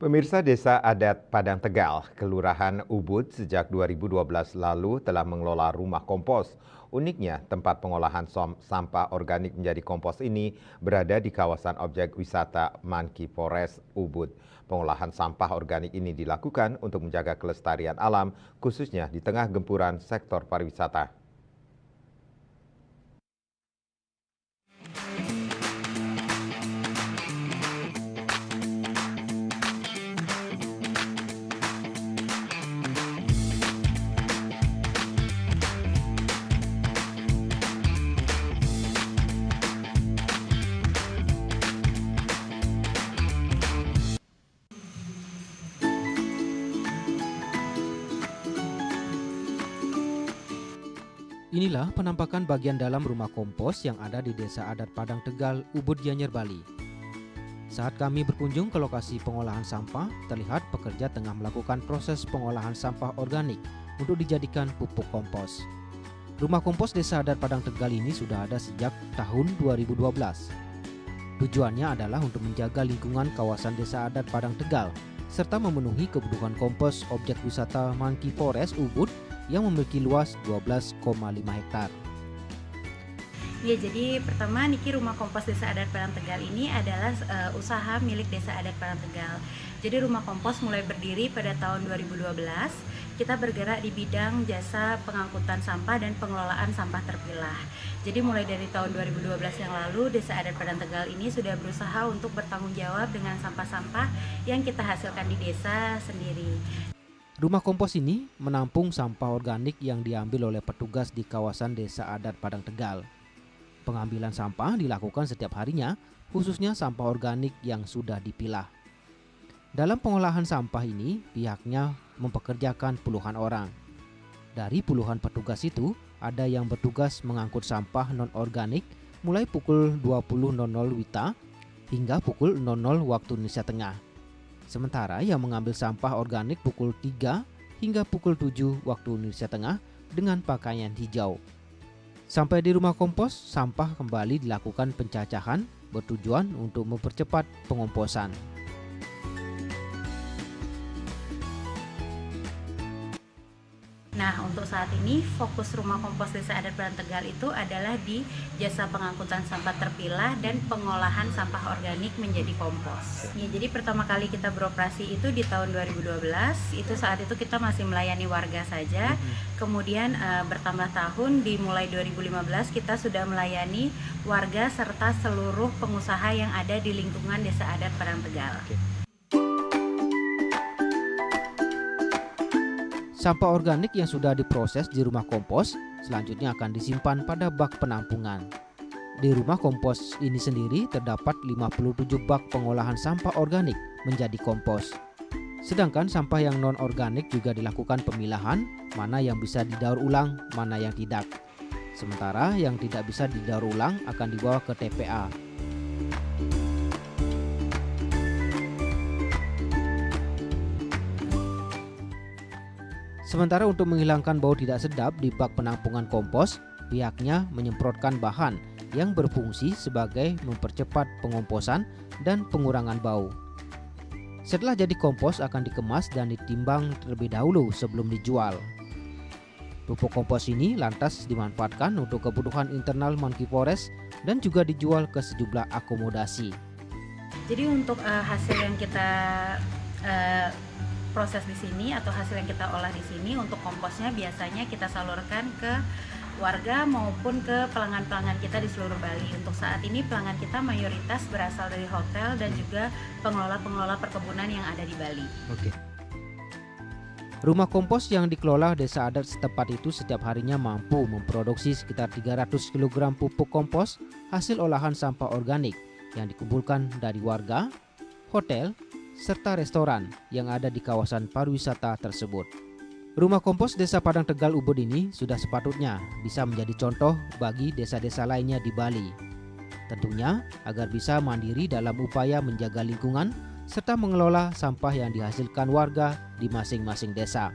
Pemirsa Desa Adat Padang Tegal, Kelurahan Ubud sejak 2012 lalu telah mengelola rumah kompos. Uniknya, tempat pengolahan sampah organik menjadi kompos ini berada di kawasan objek wisata Monkey Forest Ubud. Pengolahan sampah organik ini dilakukan untuk menjaga kelestarian alam, khususnya di tengah gempuran sektor pariwisata. Inilah penampakan bagian dalam rumah kompos yang ada di Desa Adat Padang Tegal, Ubud, Gianyar, Bali. Saat kami berkunjung ke lokasi pengolahan sampah, terlihat pekerja tengah melakukan proses pengolahan sampah organik untuk dijadikan pupuk kompos. Rumah kompos Desa Adat Padang Tegal ini sudah ada sejak tahun 2012. Tujuannya adalah untuk menjaga lingkungan kawasan Desa Adat Padang Tegal, serta memenuhi kebutuhan kompos objek wisata Monkey Forest Ubud yang memiliki luas 12,5 hektar. Ya, jadi pertama Niki Rumah Kompos Desa Adat Padang Tegal ini adalah usaha milik Desa Adat Padang Tegal. Jadi rumah kompos mulai berdiri pada tahun 2012. Kita bergerak di bidang jasa pengangkutan sampah dan pengelolaan sampah terpilah. Jadi mulai dari tahun 2012 yang lalu, Desa Adat Padang Tegal ini sudah berusaha untuk bertanggung jawab dengan sampah-sampah yang kita hasilkan di desa sendiri. Rumah kompos ini menampung sampah organik yang diambil oleh petugas di kawasan Desa Adat Padang Tegal. Pengambilan sampah dilakukan setiap harinya, khususnya sampah organik yang sudah dipilah. Dalam pengolahan sampah ini, pihaknya mempekerjakan puluhan orang. Dari puluhan petugas itu, ada yang bertugas mengangkut sampah non-organik mulai pukul 20.00 WITA hingga pukul 00 waktu Indonesia Tengah. Sementara yang mengambil sampah organik pukul 3 hingga pukul 7 waktu Indonesia Tengah dengan pakaian hijau. Sampai di rumah kompos, sampah kembali dilakukan pencacahan bertujuan untuk mempercepat pengomposan. Nah, untuk saat ini fokus Rumah Kompos Desa Adat Padang Tegal itu adalah di jasa pengangkutan sampah terpilah dan pengolahan sampah organik menjadi kompos. Ya, jadi pertama kali kita beroperasi itu di tahun 2012, itu saat itu kita masih melayani warga saja. Kemudian bertambah tahun, dimulai 2015 kita sudah melayani warga serta seluruh pengusaha yang ada di lingkungan Desa Adat Padang Tegal. Sampah organik yang sudah diproses di rumah kompos selanjutnya akan disimpan pada bak penampungan. Di rumah kompos ini sendiri terdapat 57 bak pengolahan sampah organik menjadi kompos. Sedangkan sampah yang non-organik juga dilakukan pemilahan, mana yang bisa didaur ulang, mana yang tidak. Sementara yang tidak bisa didaur ulang akan dibawa ke TPA. Sementara untuk menghilangkan bau tidak sedap di bak penampungan kompos, pihaknya menyemprotkan bahan yang berfungsi sebagai mempercepat pengomposan dan pengurangan bau. Setelah jadi kompos akan dikemas dan ditimbang terlebih dahulu sebelum dijual. Pupuk kompos ini lantas dimanfaatkan untuk kebutuhan internal Monkey Forest dan juga dijual ke sejumlah akomodasi. Jadi untuk hasil yang kita proses di sini atau hasil yang kita olah di sini untuk komposnya biasanya kita salurkan ke warga maupun ke pelanggan-pelanggan kita di seluruh Bali. Untuk saat ini pelanggan kita mayoritas berasal dari hotel dan juga pengelola-pengelola perkebunan yang ada di Bali. Oke. Rumah kompos yang dikelola Desa Adat setempat itu setiap harinya mampu memproduksi sekitar 300 kg pupuk kompos hasil olahan sampah organik yang dikumpulkan dari warga, hotel, serta restoran yang ada di kawasan pariwisata tersebut. Rumah kompos Desa Padang Tegal Ubud ini sudah sepatutnya bisa menjadi contoh bagi desa-desa lainnya di Bali. Tentunya agar bisa mandiri dalam upaya menjaga lingkungan serta mengelola sampah yang dihasilkan warga di masing-masing desa.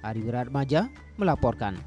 Ari Wiratmaja melaporkan.